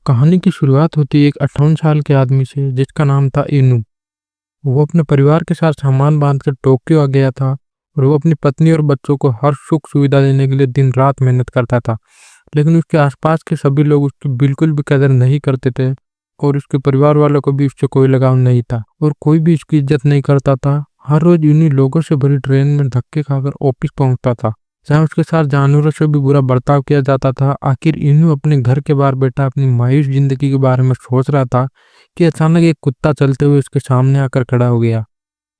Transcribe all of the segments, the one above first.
कहानी की शुरुआत होती है एक 58 साल के आदमी से जिसका नाम था इनू। वो अपने परिवार के साथ सामान बांधकर टोक्यो आ गया था और वो अपनी पत्नी और बच्चों को हर सुख सुविधा देने के लिए दिन रात मेहनत करता था। लेकिन उसके आसपास के सभी लोग उसकी बिल्कुल भी कदर नहीं करते थे और उसके परिवार वालों को भी उससे कोई लगाव नहीं था और कोई भी उसकी इज्जत नहीं करता था। हर रोज इन्हीं लोगों से भरी ट्रेन में धक्के खाकर ऑफिस पहुंचता था, जहाँ उसके साथ जानवरों से भी बुरा बर्ताव किया जाता था। आखिर इन्हू अपने घर के बाहर बैठा अपनी मायूस जिंदगी के बारे में सोच रहा था कि अचानक एक कुत्ता चलते हुए उसके सामने आकर खड़ा हो गया।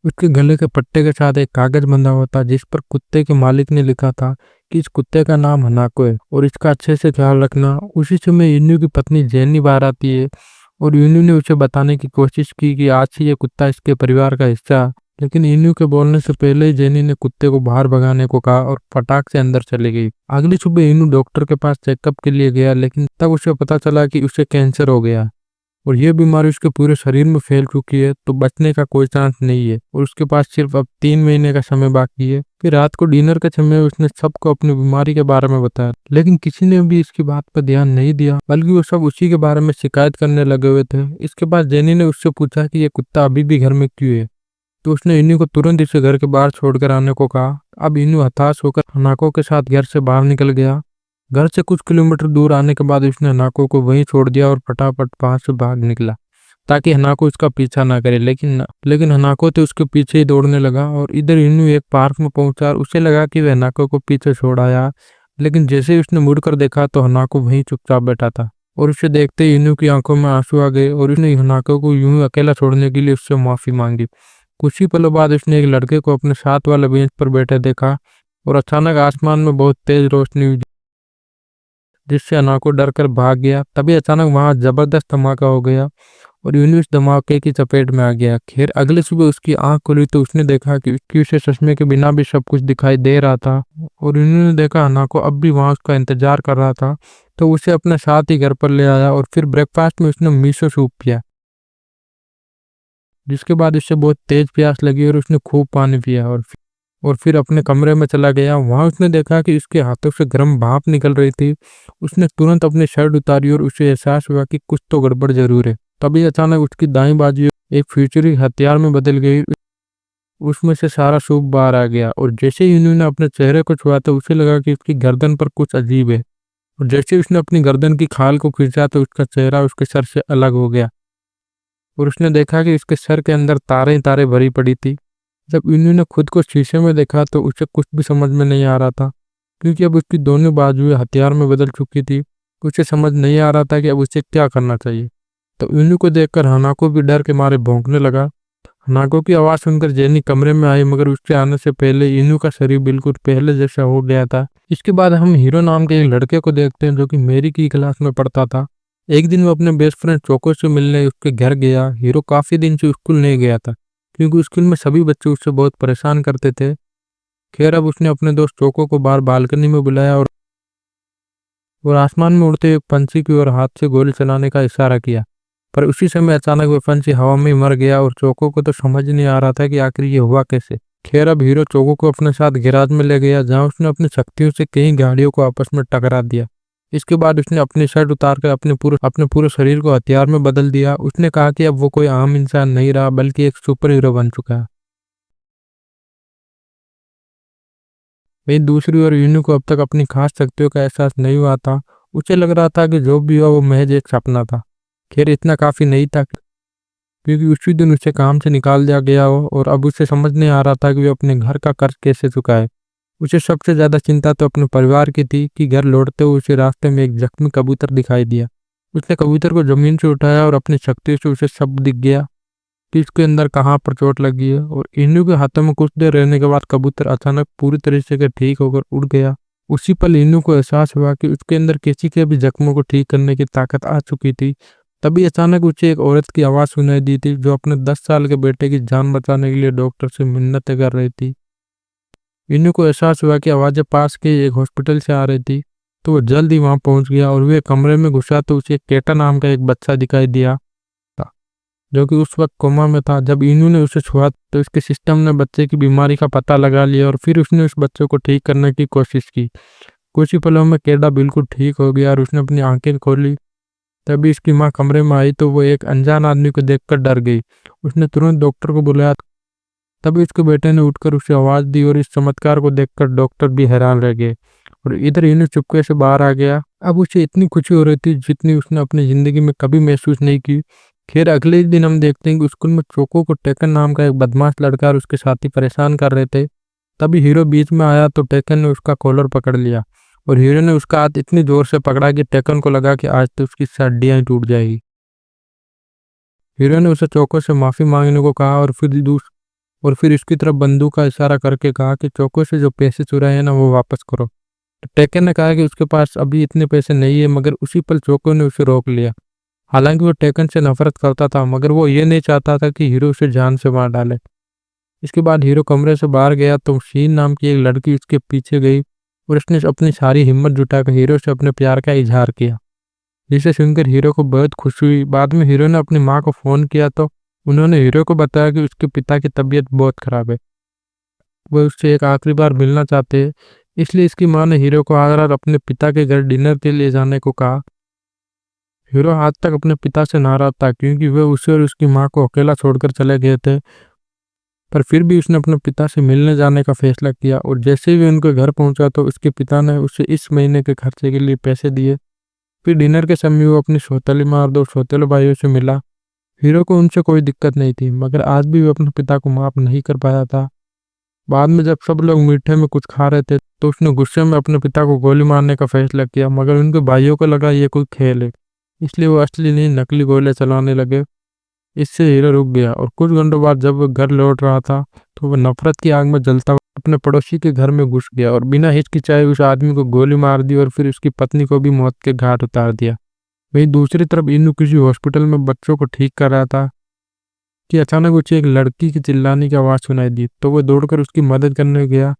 उसके गले के पट्टे के साथ एक कागज बंधा हुआ था जिस पर कुत्ते के मालिक ने लिखा था कि इस कुत्ते का नाम हनाको है और इसका अच्छे से ख्याल रखना। उसी समय इन्नू की पत्नी जेनी बाहर आती है और इन्नू ने उसे बताने की कोशिश की कि आज से ये कुत्ता इसके परिवार का हिस्सा है। लेकिन इन्नू के बोलने से पहले ही जेनी ने कुत्ते को बाहर भगाने को कहा और फटाक से अंदर चली गई। अगली सुबह इन्नू डॉक्टर के पास चेकअप के लिए गया, लेकिन तब उसे पता चला कि उसे कैंसर हो गया और ये बीमारी उसके पूरे शरीर में फैल चुकी है, तो बचने का कोई चांस नहीं है और उसके पास सिर्फ अब 3 महीने का समय बाकी है। फिर रात को डिनर के समय उसने सबको अपनी बीमारी के बारे में बताया, लेकिन किसी ने भी इसकी बात पर ध्यान नहीं दिया, बल्कि वो सब उसी के बारे में शिकायत करने लगे हुए थे। इसके बाद जेनी ने उससे पूछा कि ये कुत्ता अभी भी घर में क्यों है, तो उसने इन्हीं को तुरंत इसे घर के बाहर छोड़कर आने को कहा। अब इन्नू हताश होकर हनाको के साथ घर से बाहर निकल गया। घर से कुछ किलोमीटर दूर आने के बाद उसने हनाको को वहीं छोड़ दिया और फटाफट वहां से भाग निकला ताकि हनाको उसका पीछा ना करे। लेकिन हनाको तो उसके पीछे ही दौड़ने लगा और इधर इन्नू एक पार्क में पहुंचा और उसे लगा कि वह हनाको को पीछे छोड़ आया, लेकिन जैसे ही उसने मुड़कर देखा तो हनाको वहीं चुपचाप बैठा था और उसे देखते ही इन्नू की आंखों में आंसू आ गए और उसने हनाको को यूं अकेला छोड़ने के लिए उससे माफी मांगी। कुछ ही पलों बाद उसने एक लड़के को अपने साथ वाले बेंच पर बैठे देखा और अचानक आसमान में बहुत तेज रोशनी हुई जिससे अनाको डर कर भाग गया। तभी अचानक वहां जबरदस्त धमाका हो गया और यूनुस धमाके की चपेट में आ गया। खैर अगली सुबह उसकी आंख खुली तो उसने देखा कि उसे चश्मे के बिना भी सब कुछ दिखाई दे रहा था और उन्होंने देखा अनाको अब भी वहां उसका इंतजार कर रहा था, तो उसे अपने साथ ही घर पर ले आया और फिर ब्रेकफास्ट में उसने मिसो सूप पिया, जिसके बाद उसे बहुत तेज प्यास लगी और उसने खूब पानी पिया और फिर अपने कमरे में चला गया। वहां उसने देखा कि उसके हाथों से गर्म भाप निकल रही थी। उसने तुरंत अपनी शर्ट उतारी और उसे एहसास हुआ कि कुछ तो गड़बड़ जरूर है। तभी अचानक उसकी दाईं बाजू एक फ्यूचरी हथियार में बदल गई। उसमें से सारा सूप बाहर आ गया और जैसे ही उन्होंने अपने चेहरे को छुआ तो उसे लगा कि उसकी गर्दन पर कुछ अजीब है और जैसे ही उसने अपनी गर्दन की खाल को खींचा तो उसका चेहरा उसके सर से अलग हो गया और उसने देखा कि उसके सर के अंदर तारे ही तारे भरी पड़ी थी। जब इन्होंने खुद को शीशे में देखा तो उसे कुछ भी समझ में नहीं आ रहा था, क्योंकि अब उसकी दोनों बाजुएं हथियार में बदल चुकी थी। उसे समझ नहीं आ रहा था कि अब उसे क्या करना चाहिए। तो इन्नू को देखकर हनाको भी डर के मारे भौंकने लगा। हनाको की आवाज सुनकर जेनी कमरे में आई, मगर उसके आने से पहले इन्नू का शरीर बिल्कुल पहले जैसा हो गया था। इसके बाद हम हीरो नाम के एक लड़के को देखते हैं जो कि मेरी की क्लास में पढ़ता था। एक दिन वो अपने बेस्ट फ्रेंड चोको से मिलने उसके घर गया। हीरो काफी दिन से स्कूल नहीं गया था क्योंकि स्कूल में सभी बच्चे उससे बहुत परेशान करते थे। खैर अब उसने अपने दोस्त चोको को बाहर बालकनी में बुलाया और आसमान में उड़ते एक पंछी की ओर हाथ से गोली चलाने का इशारा किया, पर उसी समय अचानक वह पंछी हवा में मर गया और चोको को तो समझ नहीं आ रहा था कि आखिर ये हुआ कैसे। खैर अब हीरो चोको को अपने साथ गैराज में ले गया, जहाँ उसने अपनी शक्तियों से कई गाड़ियों को आपस में टकरा दिया। इसके बाद उसने अपनी शर्ट उतार कर अपने पूरे शरीर को हथियार में बदल दिया। उसने कहा कि अब वो कोई आम इंसान नहीं रहा बल्कि एक सुपर हीरो बन चुका है। वहीं दूसरी ओर यूनू को अब तक अपनी खास शक्तियों का एहसास नहीं हुआ था। उसे लग रहा था कि जो भी हुआ वो महज एक सपना था। खैर इतना काफी नहीं था, क्योंकि उसी दिन उसे काम से निकाल दिया गया हो और अब उसे समझ नहीं आ रहा था कि वो अपने घर का कर्ज कैसे चुकाए। उसे सबसे ज्यादा चिंता तो अपने परिवार की थी कि घर लौटते हुए उसे रास्ते में एक जख्मी कबूतर दिखाई दिया। उसने कबूतर को जमीन से उठाया और अपनी शक्ति से उसे सब दिख गया कि इसके अंदर कहाँ पर चोट लगी है। और इन्नू के हाथों में कुछ देर रहने के बाद कबूतर अचानक पूरी तरीके से ठीक होकर उड़ गया। उसी पल इन्नू को एहसास हुआ कि उसके अंदर किसी के भी जख्मों को ठीक करने की ताकत आ चुकी थी। तभी अचानक उसे एक औरत की आवाज सुनाई दी थी जो अपने 10 साल के बेटे की जान बचाने के लिए डॉक्टर से मिन्नतें कर रही थी। इन्नू को एहसास हुआ कि आवाजें पास के एक हॉस्पिटल से आ रही थी, तो वो जल्द ही वहां पहुंच गया और वे कमरे में घुसा तो उसे केटा नाम का एक बच्चा दिखाई दिया था जो कि उस वक्त कोमा में था। जब इन्नू ने उसे छुआ तो इसके सिस्टम ने बच्चे की बीमारी का पता लगा लिया और फिर उसने उस बच्चे को ठीक करने की कोशिश की। कुछ ही पलों में केडा बिल्कुल ठीक हो गया और उसने अपनी आंखें खोली। तभी इसकी माँ कमरे में आई तो वो एक अनजान आदमी को देखकर डर गई। उसने तुरंत डॉक्टर को बुलाया। तभी उसके बेटे ने उठकर उसे आवाज दी और इस चमत्कार को देखकर डॉक्टर भी हैरान रह गए। और इधर यूनू चुपके से बाहर आ गया। अब उसे इतनी खुशी हो रही थी जितनी उसने अपनी जिंदगी में कभी महसूस नहीं की। खैर अगले ही दिन हम देखते हैं कि स्कूल में चोको को टेकन नाम का एक बदमाश लड़का और उसके साथी परेशान कर रहे थे। तभी हीरो बीच में आया तो टेकन ने उसका कॉलर पकड़ लिया और हीरो ने उसका हाथ इतनी जोर से पकड़ा कि टेकन को लगा कि आज तो उसकी हड्डियां ही टूट जाएगी। हीरो ने उसे चोको से माफी मांगने को कहा और फिर इसकी तरफ बंदूक का इशारा करके कहा कि चोको से जो पैसे चुराए हैं ना वो वापस करो। तो टेकन ने कहा कि उसके पास अभी इतने पैसे नहीं है, मगर उसी पल चोको ने उसे रोक लिया। हालांकि वो टेकन से नफरत करता था, मगर वो ये नहीं चाहता था कि हीरो उसे जान से मार डाले। इसके बाद हीरो कमरे से बाहर गया तो शीन नाम की एक लड़की उसके पीछे गई और उसने अपनी सारी हिम्मत जुटाकर हीरो से अपने प्यार का इजहार किया, जिसे सुनकर हीरो को बहुत खुशी हुई। बाद में हीरो ने अपनी माँ को फोन किया तो उन्होंने हीरो को बताया कि उसके पिता की तबीयत बहुत खराब है, वो उससे एक आखिरी बार मिलना चाहते हैं। इसलिए इसकी माँ ने हीरो को आगरा अपने पिता के घर डिनर के लिए जाने को कहा। हीरो आज तक अपने पिता से नाराज था क्योंकि वे उसे और उसकी माँ को अकेला छोड़कर चले गए थे, पर फिर भी उसने अपने पिता से मिलने जाने का फैसला किया। और जैसे ही उनके घर पहुंचा तो उसके पिता ने उसे इस महीने के खर्चे के लिए पैसे दिए। फिर डिनर के समय वो अपनी सौतेली माँ और दो सौतेले भाइयों से मिला। हीरो को उनसे कोई दिक्कत नहीं थी, मगर आज भी वो अपने पिता को माफ नहीं कर पाया था। बाद में जब सब लोग मीठे में कुछ खा रहे थे तो उसने गुस्से में अपने पिता को गोली मारने का फैसला किया, मगर उनके भाइयों को लगा ये कोई खेल है, इसलिए वो असली नहीं नकली गोले चलाने लगे। इससे हीरो रुक गया और कुछ घंटों बाद जब वो घर लौट रहा था तो वो नफरत की आग में जलता हुआ अपने पड़ोसी के घर में घुस गया और बिना हिचकिचाए उस आदमी को गोली मार दी और फिर उसकी पत्नी को भी मौत के घाट उतार दिया। वहीं दूसरी तरफ इनू किसी हॉस्पिटल में बच्चों को ठीक कर रहा था कि अचानक उसे एक लड़की की चिल्लाने की आवाज सुनाई दी, तो वो दौड़कर उसकी मदद करने गया।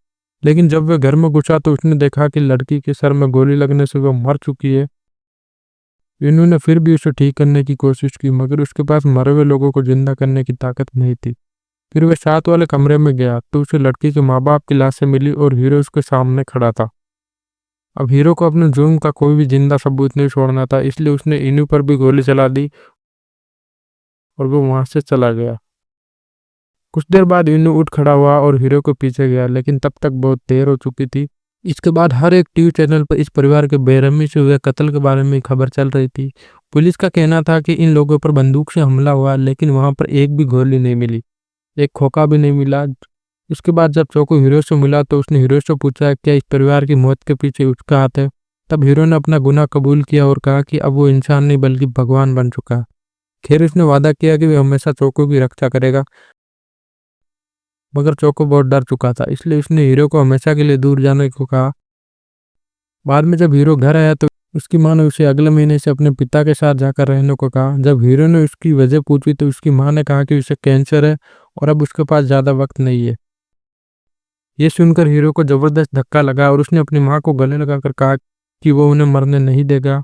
लेकिन जब वह घर में घुसा तो उसने देखा कि लड़की के सर में गोली लगने से वो मर चुकी है। इन्होंने फिर भी उसे ठीक करने की कोशिश की, मगर उसके पास मरे हुए लोगों को जिंदा करने की ताकत नहीं थी। फिर वह साथ वाले कमरे में गया तो उसे लड़की के माँ बाप की लाशें मिली और हीरो उसके सामने खड़ा था। अब हीरो को अपने जुर्म का कोई भी जिंदा सबूत नहीं छोड़ना था, इसलिए उसने इनू पर भी गोली चला दी और वो वहां से चला गया। कुछ देर बाद इनू उठ खड़ा हुआ और हीरो के पीछे गया, लेकिन तब तक बहुत देर हो चुकी थी। इसके बाद हर एक टीवी चैनल पर इस परिवार के बेरहमी से हुए कत्ल के बारे में खबर चल रही थी। पुलिस का कहना था कि इन लोगों पर बंदूक से हमला हुआ, लेकिन वहां पर एक भी गोली नहीं मिली, एक खोखा भी नहीं मिला। इसके बाद जब चोको हीरो से मिला तो उसने हीरो से पूछा क्या इस परिवार की मौत के पीछे उसका हाथ है। तब हीरो ने अपना गुनाह कबूल किया और कहा कि अब वो इंसान नहीं बल्कि भगवान बन चुका है। खैर उसने वादा किया कि वह हमेशा चोको की रक्षा करेगा, मगर चोको बहुत डर चुका था, इसलिए उसने हीरो को हमेशा के लिए दूर जाने को कहा। बाद में जब हीरो घर आया तो उसकी माँ ने उसे अगले महीने से अपने पिता के साथ जाकर रहने को कहा। जब हीरो ने उसकी वजह पूछी तो उसकी माँ ने कहा कि उसे कैंसर है और अब उसके पास ज्यादा वक्त नहीं है। ये सुनकर हीरो को जबरदस्त धक्का लगा और उसने अपनी माँ को गले लगाकर कहा कि वो उन्हें मरने नहीं देगा।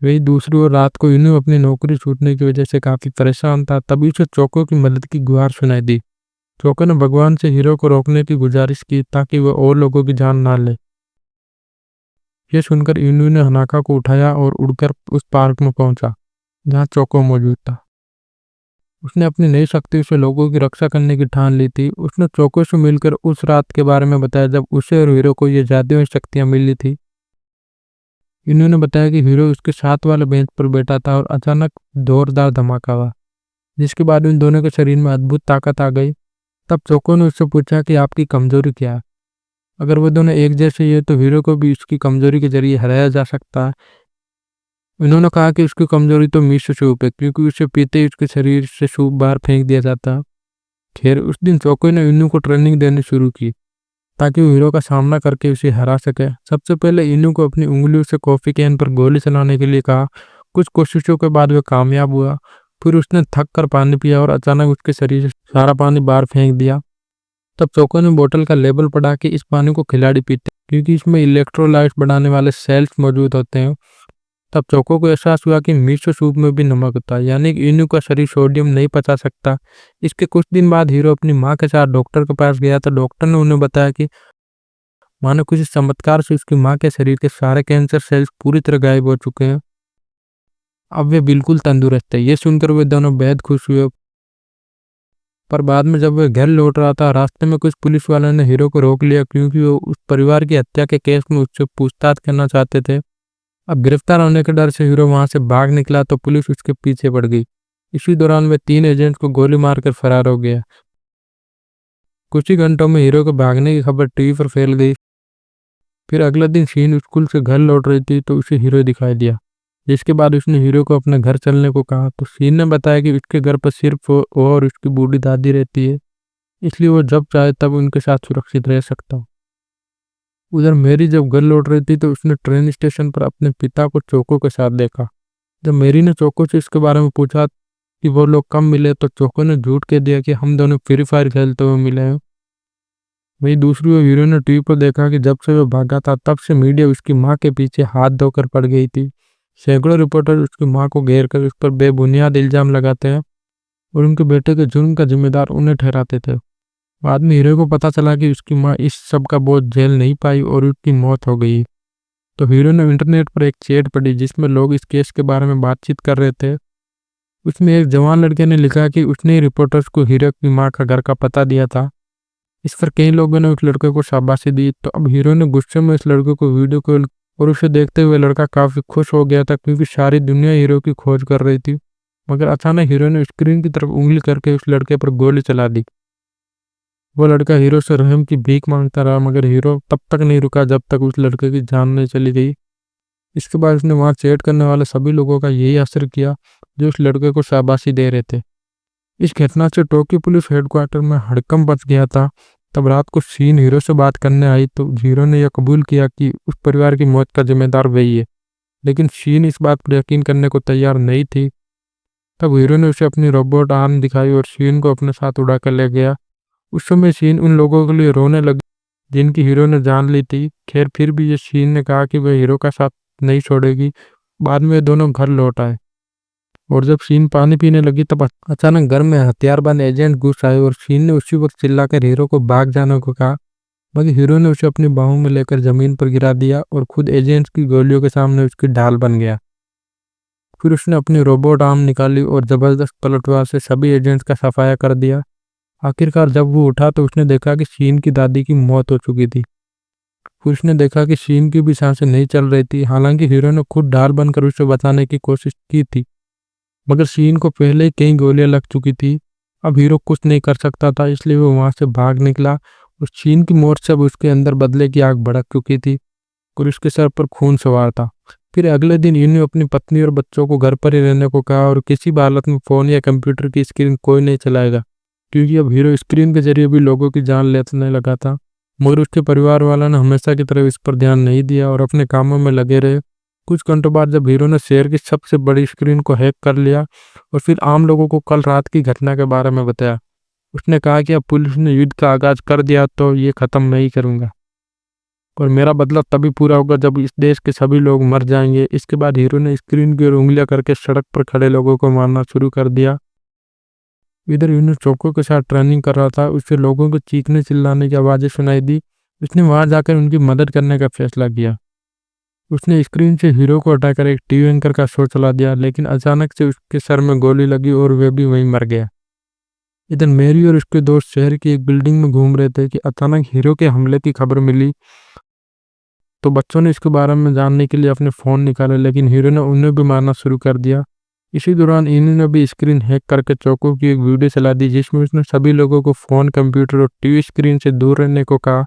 वही दूसरी ओर रात को इन्हें अपनी नौकरी छूटने की वजह से काफी परेशान था। तभी उसे चोको की मदद की गुहार सुनाई दी। चोको ने भगवान से हीरो को रोकने की गुजारिश की ताकि वह और लोगों की जान ना ले। यह सुनकर इनू ने हनाका को उठाया और उड़कर उस पार्क में पहुंचा जहां चोको मौजूद था। उसने अपनी नई शक्ति से लोगों की रक्षा करने की ठान ली थी। उसने चोको से मिलकर उस रात के बारे में बताया जब उसे और हीरो को ये जादुई शक्तियां मिली थी। इन्होंने बताया कि हीरो उसके साथ वाले बेंच पर बैठा था और अचानक जोरदार धमाका हुआ, जिसके बाद उन दोनों के शरीर में अद्भुत ताकत आ गई। तब चोको ने उससे पूछा कि आपकी कमजोरी क्या है। अगर वो दोनों एक जैसे ही है तो हीरो को भी उसकी कमजोरी के जरिए हराया जा सकता है। उन्होंने कहा कि उसकी कमजोरी तो मिसो सूप है, क्योंकि उसे पीते ही उसके शरीर से सूप बाहर फेंक दिया जाता है। खैर उस दिन चोको ने इनू को ट्रेनिंग देनी शुरू की ताकि वो हीरो का सामना करके उसे हरा सके। सबसे पहले इनू को अपनी उंगलियों से कॉफी कैन पर गोली चलाने के लिए कहा। कुछ कोशिशों के बाद वह कामयाब हुआ। फिर उसने थक कर पानी पिया और अचानक उसके शरीर से सारा पानी बाहर फेंक दिया। तब चोको ने बोतल का लेबल पढ़ा कि इस पानी को खिलाड़ी पीते हैं, क्योंकि इसमें इलेक्ट्रोलाइट्स बढ़ाने वाले सेल्स मौजूद होते हैं। तब चोको को एहसास हुआ कि मिसो सूप में भी नमक होता है, यानी कि इनू का शरीर सोडियम नहीं पचा सकता। इसके कुछ दिन बाद हीरो अपनी माँ के साथ डॉक्टर के पास गया तो डॉक्टर ने उन्हें बताया कि मानो किसी चमत्कार से उसकी माँ के शरीर के सारे कैंसर सेल्स पूरी तरह गायब हो चुके हैं। अब वे बिल्कुल तंदुरुस्त थे। ये सुनकर वे दोनों बेहद खुश हुए। पर बाद में जब वह घर लौट रहा था, रास्ते में कुछ पुलिस वालों ने हीरो को रोक लिया क्योंकि वो उस परिवार की हत्या के केस में उससे पूछताछ करना चाहते थे। अब गिरफ्तार होने के डर से हीरो वहां से भाग निकला तो पुलिस उसके पीछे पड़ गई। इसी दौरान वे 3 एजेंट्स को गोली मारकर फरार हो गया। कुछ ही घंटों में हीरो के भागने की खबर टीवी पर फैल गई। फिर अगले दिन शीन स्कूल से घर लौट रही थी तो उसे हीरो दिखाई दिया, जिसके बाद उसने हीरो को अपने घर चलने को कहा। तो शीन ने बताया कि उसके घर पर सिर्फ वो और उसकी बूढ़ी दादी रहती है, इसलिए वो जब चाहे तब उनके साथ सुरक्षित रह सकता हो। उधर मेरी जब घर लौट रही थी तो उसने ट्रेन स्टेशन पर अपने पिता को चोको के साथ देखा। जब मेरी ने चोको से इसके बारे में पूछा कि वो लोग कब मिले तो चोको ने झूठ कह दिया कि हम दोनों फ्री फायर खेलते हुए मिले हैं। वही दूसरी ओर हीरो ने टीवी पर देखा कि जब से वो भागा था तब से मीडिया उसकी मां के पीछे हाथ धोकर पड़ गई थी। सैकड़ों रिपोर्टर उसकी मां को घेर कर उस पर बेबुनियाद इल्जाम लगाते हैं और उनके बेटे के जुर्म का जिम्मेदार उन्हें ठहराते थे। बाद में हीरो को पता चला कि उसकी मां इस सब का बोझ झेल नहीं पाई और उसकी मौत हो गई। तो हीरो ने इंटरनेट पर एक चैट पढ़ी जिसमें लोग इस केस के बारे में बातचीत कर रहे थे। उसमें एक जवान लड़के ने लिखा कि उसने ही रिपोर्टर्स को हीरो की मां का घर का पता दिया था। इस पर कई लोगों ने उस लड़के को शाबाशी दी। तो अब हीरो ने गुस्से में इस लड़के को वीडियो कॉल और उसे देखते हुए लड़का काफी खुश हो गया था क्योंकि सारी दुनिया हीरो की खोज कर रही थी। मगर अचानक हीरो ने स्क्रीन की तरफ उंगली करके उस लड़के पर गोली चला दी। वो लड़का हीरो से रहम की भीख मांगता रहा मगर हीरो तब तक नहीं रुका जब तक उस लड़के की जान नहीं चली गई। इसके बाद उसने वहां चैट करने वाले सभी लोगों का यही असर किया जो उस लड़के को शाबाशी दे रहे थे। इस घटना से टोक्यो पुलिस हेडक्वार्टर में हड़कंप मच गया था। तब रात को शीन हीरो से बात करने आई तो हीरो ने यह कबूल किया कि उस परिवार की मौत का जिम्मेदार वही है, लेकिन शीन इस बात पर यकीन करने को तैयार नहीं थी। तब हीरो ने उसे अपनी रोबोट आर्म दिखाई और शीन को अपने साथ उड़ा कर ले गया। उस समय शीन उन लोगों के लिए रोने लगी जिनकी हीरो ने जान ली थी। खैर फिर भी ये शीन ने कहा कि वह हीरो का साथ नहीं छोड़ेगी। बाद में दोनों घर लौट आए और जब शीन पानी पीने लगी तब अचानक घर में हथियारबंद एजेंट घुस आए और शीन ने उसी वक्त चिल्लाकर हीरो को भाग जाने को कहा, मगर हीरो ने उसे अपनी बाहों में लेकर जमीन पर गिरा दिया और खुद एजेंट्स की गोलियों के सामने उसकी ढाल बन गया। फिर उसने अपनी रोबोट आर्म निकाली और जबरदस्त पलटवार से सभी एजेंट्स का सफाया कर दिया। आखिरकार जब वो उठा तो उसने देखा कि शीन की दादी की मौत हो चुकी थी। फिर उसने देखा कि शीन की भी सांसें नहीं चल रही थी। हालांकि हीरो ने खुद ढाल बनकर उसे बचाने की कोशिश की थी, मगर शीन को पहले ही कई गोलियां लग चुकी थी। अब हीरो कुछ नहीं कर सकता था, इसलिए वो वहां से भाग निकला और शीन की मौत से अब उसके अंदर बदले की आग भड़क चुकी थी और उसके सर पर खून सवार था। फिर अगले दिन यूनी अपनी पत्नी और बच्चों को घर पर ही रहने को कहा और किसी भी हालत में फोन या कंप्यूटर की स्क्रीन कोई नहीं चलाएगा, क्योंकि अब हीरो स्क्रीन के जरिए भी लोगों की जान लेने लगा था। मगर उसके परिवार वालों ने हमेशा की तरह इस पर ध्यान नहीं दिया और अपने कामों में लगे रहे। कुछ घंटों बाद जब हीरो ने शहर की सबसे बड़ी स्क्रीन को हैक कर लिया और फिर आम लोगों को कल रात की घटना के बारे में बताया, उसने कहा कि अब पुलिस ने युद्ध का आगाज कर दिया तो ये खत्म नहीं करूंगा और मेरा बदला तभी पूरा होगा जब इस देश के सभी लोग मर जाएंगे। इसके बाद हीरो ने स्क्रीन की ओर उंगलियां करके सड़क पर खड़े लोगों को मारना शुरू कर दिया। इधर यूनो चोको के साथ ट्रेनिंग कर रहा था। उसे लोगों को चीखने चिल्लाने की आवाजें सुनाई दी। उसने वहां जाकर उनकी मदद करने का फैसला किया। उसने स्क्रीन से हीरो को हटाकर एक टीवी एंकर का शो चला दिया, लेकिन अचानक से उसके सर में गोली लगी और वह भी वहीं मर गया। इधर मेरी और उसके दोस्त शहर की एक बिल्डिंग में घूम रहे थे कि अचानक हीरो के हमले की खबर मिली। तो बच्चों ने इसके बारे में जानने के लिए अपने फोन निकाले, लेकिन हीरो ने उन्हें भी मारना शुरू कर दिया। इसी दौरान इन्होंने भी स्क्रीन हैक करके चोको की एक वीडियो चला दी जिसमें उसने सभी लोगों को फोन, कंप्यूटर और टीवी स्क्रीन से दूर रहने को कहा।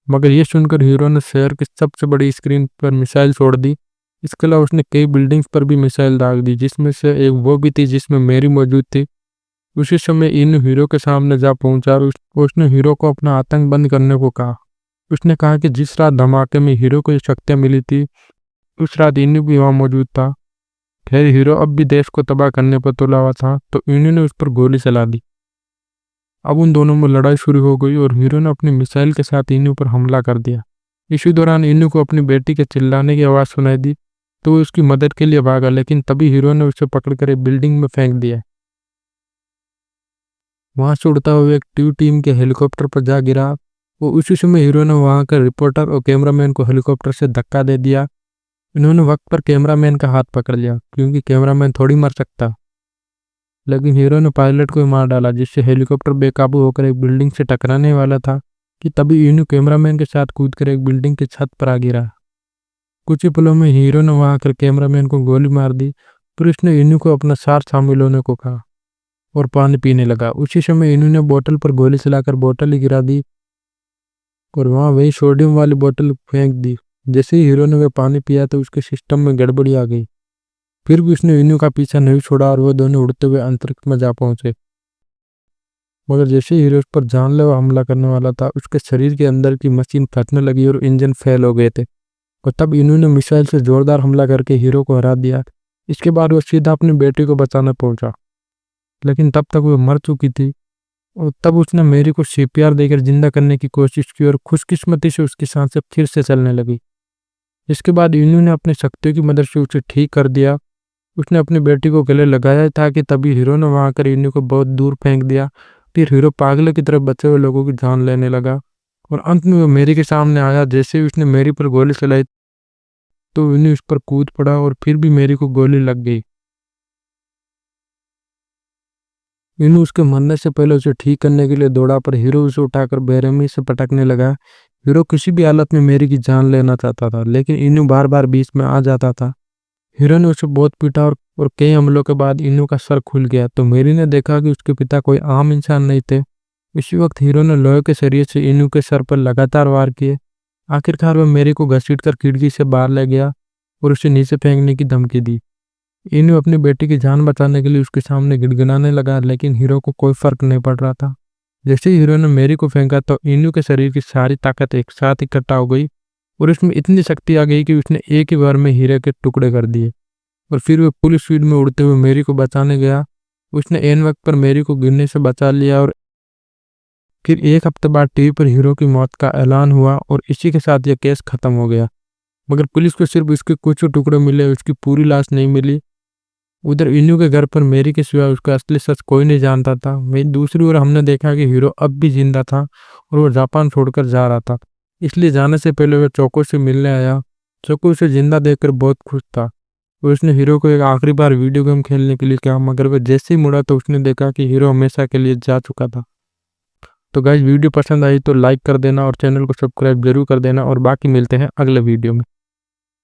मगर यह सुनकर हीरो ने शहर की सबसे बड़ी स्क्रीन पर मिसाइल छोड़ दी। इसके अलावा उसने कई बिल्डिंग्स पर भी मिसाइल दाग दी, जिसमें से एक वो भी थी जिसमें मेरी मौजूद थी। उसी समय इन हीरो के सामने जा पहुंचा और उसने हीरो को अपना आतंक बंद करने को कहा। उसने कहा कि जिस रात धमाके में हीरो को ये शक्तियां मिली थी उस रात इन्हीं भी वहां मौजूद था। खैर हीरो अब भी देश को तबाह करने पर तुला हुआ था, तो इन्हीं ने उस पर गोली चला दी। अब उन दोनों में लड़ाई शुरू हो गई और हीरो ने अपनी मिसाइल के साथ इन्हीं पर हमला कर दिया। इसी दौरान इन्हीं को अपनी बेटी के चिल्लाने की आवाज़ सुनाई दी, तो वो उसकी मदद के लिए भागा, लेकिन तभी हीरो ने उसे पकड़कर एक बिल्डिंग में फेंक दिया। वहां से उड़ता हुआ एक टीम के हेलीकॉप्टर पर जा गिरा। वो उसी समय हीरो ने वहां के रिपोर्टर और कैमरामैन को हेलीकॉप्टर से धक्का दे दिया। इन्होंने वक्त पर कैमरामैन का हाथ पकड़ लिया, क्योंकि कैमरामैन थोड़ी मर सकता। लेकिन हीरो ने पायलट को ही मार डाला, जिससे हेलीकॉप्टर बेकाबू होकर एक बिल्डिंग से टकराने वाला था कि तभी इनू कैमरामैन के साथ कूदकर एक बिल्डिंग की छत पर आ गिरा। कुछ ही पलों में हीरो ने वहां आकर कैमरामैन को गोली मार दी। फिर उसने इनू को अपना साथ शामिल होने को कहा और पानी पीने लगा। उसी समय इनू ने बोतल पर गोली चलाकर बोतल ही गिरा दी और वहां वही सोडियम वाली बोतल फेंक दी। जैसे ही हीरो ने वह पानी पिया तो उसके सिस्टम में गड़बड़ी आ गई। फिर भी उसने इनू का पीछा नहीं छोड़ा और वो दोनों उड़ते हुए अंतरिक्ष में जा पहुंचे। मगर जैसे ही हीरो उस पर जानलेवा हमला करने वाला था, उसके शरीर के अंदर की मशीन फटने लगी और इंजन फेल हो गए थे। और तब इन्होंने मिसाइल से जोरदार हमला करके हीरो को हरा दिया। इसके बाद वो सीधा अपनी बेटी को बचाने पहुंचा, लेकिन तब तक वो मर चुकी थी। और तब उसने मेरी को सीपीआर देकर जिंदा करने की कोशिश की और खुशकिस्मती से उसकी सांसें फिर से चलने लगी। इसके बाद इन्होंने ने अपनी शक्तियों की मदद से उसे ठीक कर दिया। उसने अपनी बेटी को गले लगाया था कि तभी हीरो ने वहां कर इन्हीं को बहुत दूर फेंक दिया। फिर हीरो पागलों की तरफ बचे हुए लोगों की जान लेने लगा और अंत में वो मेरी के सामने आया। जैसे ही उसने मेरी पर गोली चलाई तो इन्हीं उस पर कूद पड़ा और फिर भी मेरी को गोली लग गई। इन्हीं उसके मरने से पहले उसे ठीक करने के लिए दौड़ा, पर हीरो उसे उठाकर बेरहमी से पटकने लगा। हीरो किसी भी हालत में मेरी की जान लेना चाहता था, लेकिन इन्हीं बार बार बीच में आ जाता था। हीरो ने उसे बहुत पीटा और कई हमलों के बाद इनू का सर खुल गया। तो मेरी ने देखा कि उसके पिता कोई आम इंसान नहीं थे। इसी वक्त हीरो ने लोहे के सरिये से इनू के सर पर लगातार वार किए। आखिरकार वह मेरी को घसीटकर खिड़की से बाहर ले गया और उसे नीचे फेंकने की धमकी दी। इनू अपनी बेटी की जान बचाने के लिए उसके सामने गिड़गिड़ाने लगा, लेकिन हीरो को कोई फर्क नहीं पड़ रहा था। जैसे ही हीरो ने मेरी को फेंका तो इनू के शरीर की सारी ताकत एक साथ इकट्ठा हो गई और उसमें इतनी शक्ति आ गई कि उसने एक ही बार में हीरे के टुकड़े कर दिए। और फिर वह फुल स्पीड में उड़ते हुए मेरी को बचाने गया। उसने एन वक्त पर मेरी को गिरने से बचा लिया और फिर एक हफ्ते बाद टीवी पर हीरो की मौत का ऐलान हुआ और इसी के साथ यह केस खत्म हो गया। मगर पुलिस को सिर्फ उसके कुछ टुकड़े मिले, उसकी पूरी लाश नहीं मिली। उधर इनू के घर पर मेरी के सिवा उसका असली सच कोई नहीं जानता था। वहीं दूसरी ओर हमने देखा कि हीरो अब भी जिंदा था और वो जापान छोड़कर जा रहा था। इसलिए जाने से पहले वह चोको से मिलने आया। चोको उसे जिंदा देखकर बहुत खुश था और उसने हीरो को एक आखिरी बार वीडियो गेम खेलने के लिए कहा, मगर वह जैसे ही मुड़ा तो उसने देखा कि हीरो हमेशा के लिए जा चुका था। तो गाइस, वीडियो पसंद आई तो लाइक कर देना और चैनल को सब्सक्राइब जरूर कर देना और बाकी मिलते हैं अगले वीडियो में।